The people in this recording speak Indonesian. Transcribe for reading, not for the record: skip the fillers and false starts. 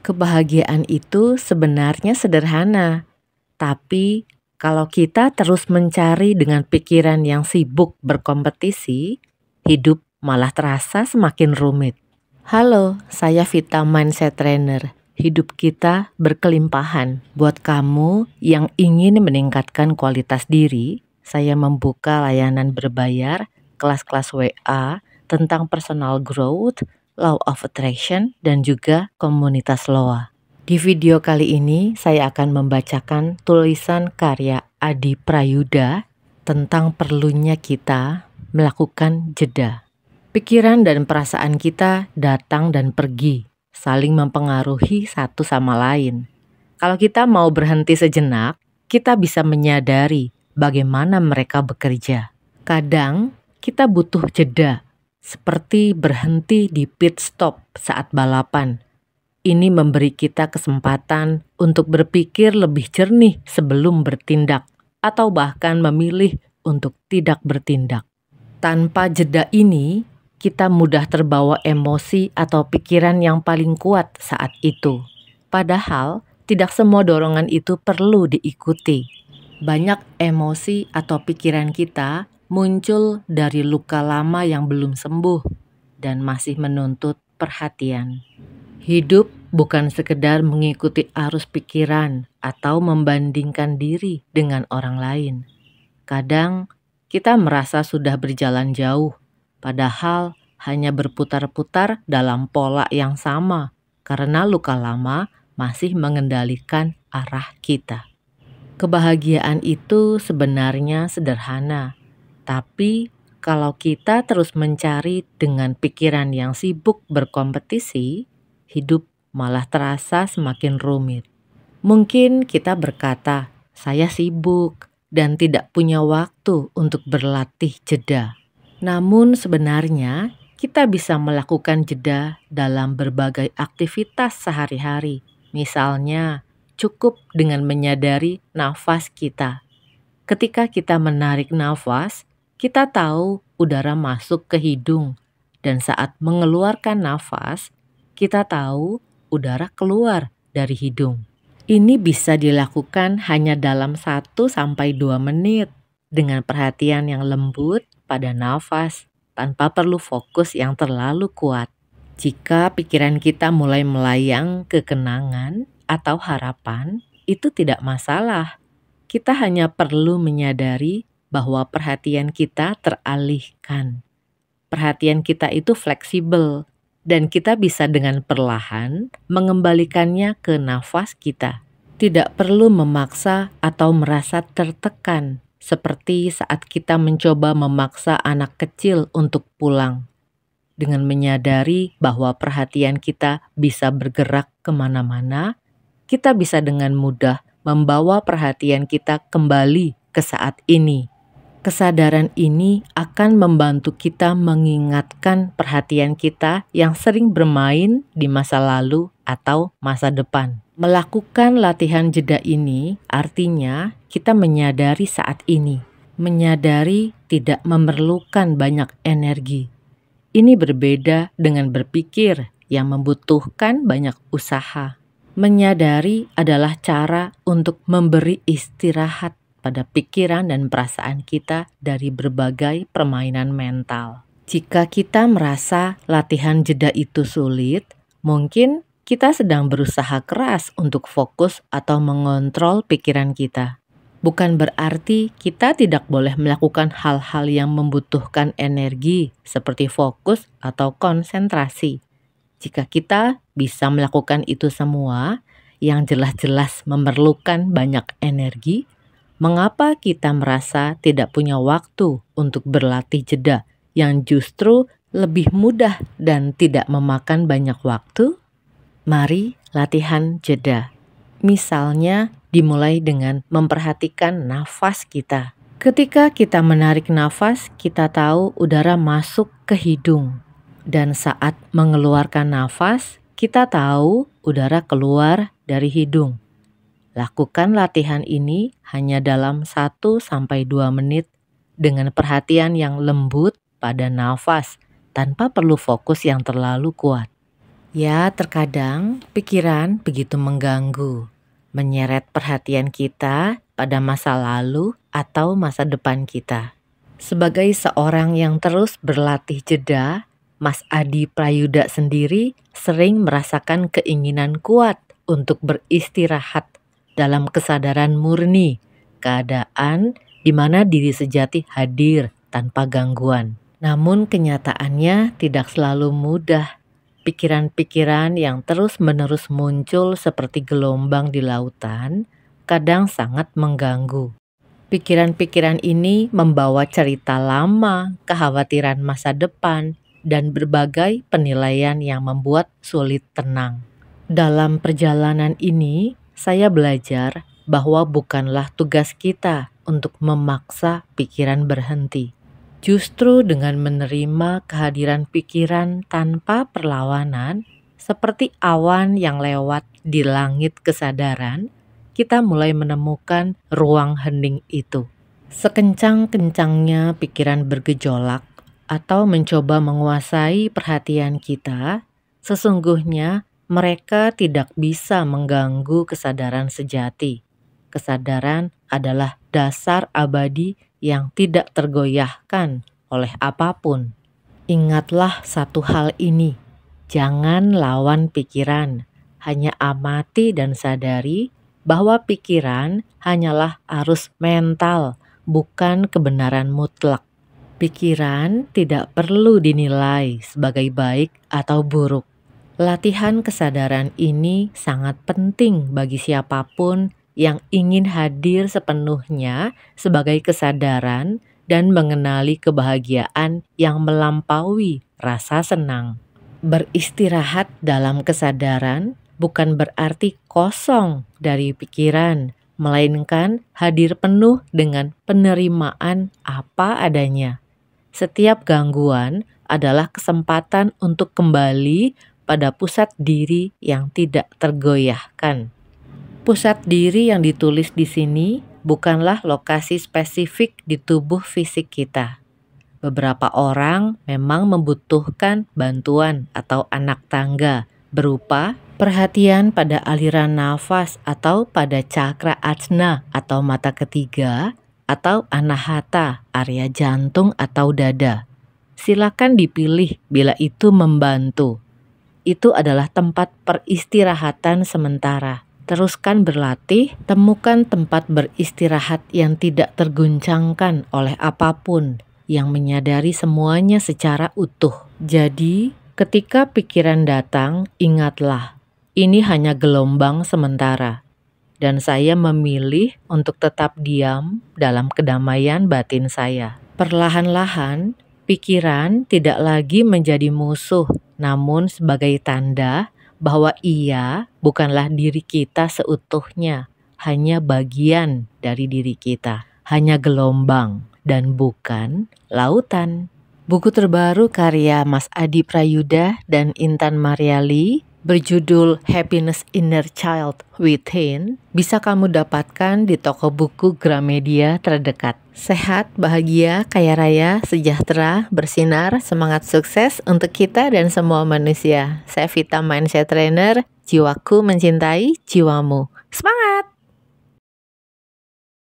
Kebahagiaan itu sebenarnya sederhana, tapi kalau kita terus mencari dengan pikiran yang sibuk berkompetisi, hidup malah terasa semakin rumit. Halo, saya Vita Mindset Trainer. Hidup kita berkelimpahan. Buat kamu yang ingin meningkatkan kualitas diri, saya membuka layanan berbayar, kelas-kelas WA tentang personal growth, law of attraction, dan juga komunitas LOA. Di video kali ini, saya akan membacakan tulisan karya Adi Prayuda tentang perlunya kita melakukan jeda. Pikiran dan perasaan kita datang dan pergi, saling mempengaruhi satu sama lain. Kalau kita mau berhenti sejenak, kita bisa menyadari bagaimana mereka bekerja. Kadang kita butuh jeda, seperti berhenti di pit stop saat balapan. Ini memberi kita kesempatan untuk berpikir lebih jernih sebelum bertindak, atau bahkan memilih untuk tidak bertindak. Tanpa jeda ini, kita mudah terbawa emosi atau pikiran yang paling kuat saat itu. Padahal, tidak semua dorongan itu perlu diikuti. Banyak emosi atau pikiran kita muncul dari luka lama yang belum sembuh dan masih menuntut perhatian. Hidup bukan sekedar mengikuti arus pikiran atau membandingkan diri dengan orang lain. Kadang kita merasa sudah berjalan jauh, padahal hanya berputar-putar dalam pola yang sama karena luka lama masih mengendalikan arah kita. Kebahagiaan itu sebenarnya sederhana, tapi kalau kita terus mencari dengan pikiran yang sibuk berkompetisi, hidup malah terasa semakin rumit. Mungkin kita berkata, "Saya sibuk dan tidak punya waktu untuk berlatih jeda." Namun sebenarnya kita bisa melakukan jeda dalam berbagai aktivitas sehari-hari. Misalnya, cukup dengan menyadari nafas kita. Ketika kita menarik nafas, kita tahu udara masuk ke hidung, dan saat mengeluarkan nafas, kita tahu udara keluar dari hidung. Ini bisa dilakukan hanya dalam 1-2 menit dengan perhatian yang lembut pada nafas tanpa perlu fokus yang terlalu kuat. Jika pikiran kita mulai melayang ke kenangan atau harapan, itu tidak masalah. Kita hanya perlu menyadari bahwa perhatian kita teralihkan. Perhatian kita itu fleksibel, dan kita bisa dengan perlahan mengembalikannya ke nafas kita. Tidak perlu memaksa atau merasa tertekan, seperti saat kita mencoba memaksa anak kecil untuk pulang. Dengan menyadari bahwa perhatian kita bisa bergerak kemana-mana, kita bisa dengan mudah membawa perhatian kita kembali ke saat ini. Kesadaran ini akan membantu kita mengingatkan perhatian kita yang sering bermain di masa lalu atau masa depan. Melakukan latihan jeda ini artinya kita menyadari saat ini, menyadari tidak memerlukan banyak energi. Ini berbeda dengan berpikir yang membutuhkan banyak usaha. Menyadari adalah cara untuk memberi istirahat pada pikiran dan perasaan kita dari berbagai permainan mental. Jika kita merasa latihan jeda itu sulit, mungkin kita sedang berusaha keras untuk fokus atau mengontrol pikiran kita. Bukan berarti kita tidak boleh melakukan hal-hal yang membutuhkan energi seperti fokus atau konsentrasi. Jika kita bisa melakukan itu semua, yang jelas-jelas memerlukan banyak energi, mengapa kita merasa tidak punya waktu untuk berlatih jeda yang justru lebih mudah dan tidak memakan banyak waktu? Mari latihan jeda. Misalnya dimulai dengan memperhatikan nafas kita. Ketika kita menarik nafas, kita tahu udara masuk ke hidung. Dan saat mengeluarkan nafas, kita tahu udara keluar dari hidung. Lakukan latihan ini hanya dalam 1-2 menit dengan perhatian yang lembut pada nafas tanpa perlu fokus yang terlalu kuat. Ya, terkadang pikiran begitu mengganggu, menyeret perhatian kita pada masa lalu atau masa depan kita. Sebagai seorang yang terus berlatih jeda, Mas Adi Prayuda sendiri sering merasakan keinginan kuat untuk beristirahat dalam kesadaran murni, keadaan di mana diri sejati hadir tanpa gangguan. Namun kenyataannya tidak selalu mudah. Pikiran-pikiran yang terus-menerus muncul seperti gelombang di lautan kadang sangat mengganggu. Pikiran-pikiran ini membawa cerita lama, kekhawatiran masa depan, dan berbagai penilaian yang membuat sulit tenang. Dalam perjalanan ini, saya belajar bahwa bukanlah tugas kita untuk memaksa pikiran berhenti. Justru dengan menerima kehadiran pikiran tanpa perlawanan, seperti awan yang lewat di langit kesadaran, kita mulai menemukan ruang hening itu. Sekencang-kencangnya pikiran bergejolak atau mencoba menguasai perhatian kita, sesungguhnya mereka tidak bisa mengganggu kesadaran sejati. Kesadaran adalah dasar abadi yang tidak tergoyahkan oleh apapun. Ingatlah satu hal ini, jangan lawan pikiran, hanya amati dan sadari bahwa pikiran hanyalah arus mental, bukan kebenaran mutlak. Pikiran tidak perlu dinilai sebagai baik atau buruk. Latihan kesadaran ini sangat penting bagi siapapun yang ingin hadir sepenuhnya sebagai kesadaran dan mengenali kebahagiaan yang melampaui rasa senang. Beristirahat dalam kesadaran bukan berarti kosong dari pikiran, melainkan hadir penuh dengan penerimaan apa adanya. Setiap gangguan adalah kesempatan untuk kembali pada pusat diri yang tidak tergoyahkan. Pusat diri yang ditulis di sini bukanlah lokasi spesifik di tubuh fisik kita. Beberapa orang memang membutuhkan bantuan atau anak tangga berupa perhatian pada aliran nafas atau pada cakra ajna atau mata ketiga atau anahata, area jantung atau dada. Silakan dipilih bila itu membantu. Itu adalah tempat peristirahatan sementara. Teruskan berlatih, temukan tempat beristirahat yang tidak terguncangkan oleh apapun, yang menyadari semuanya secara utuh. Jadi, ketika pikiran datang, ingatlah, ini hanya gelombang sementara. Dan saya memilih untuk tetap diam dalam kedamaian batin saya. Perlahan-lahan, pikiran tidak lagi menjadi musuh, namun sebagai tanda bahwa ia bukanlah diri kita seutuhnya, hanya bagian dari diri kita, hanya gelombang dan bukan lautan. Buku terbaru karya Mas Adi Prayuda dan Intan Mariali berjudul Happiness Inner Child Within bisa kamu dapatkan di toko buku Gramedia terdekat. Sehat, bahagia, kaya raya, sejahtera, bersinar, semangat sukses untuk kita dan semua manusia. Saya Vita Mindset Trainer, jiwaku mencintai jiwamu. Semangat!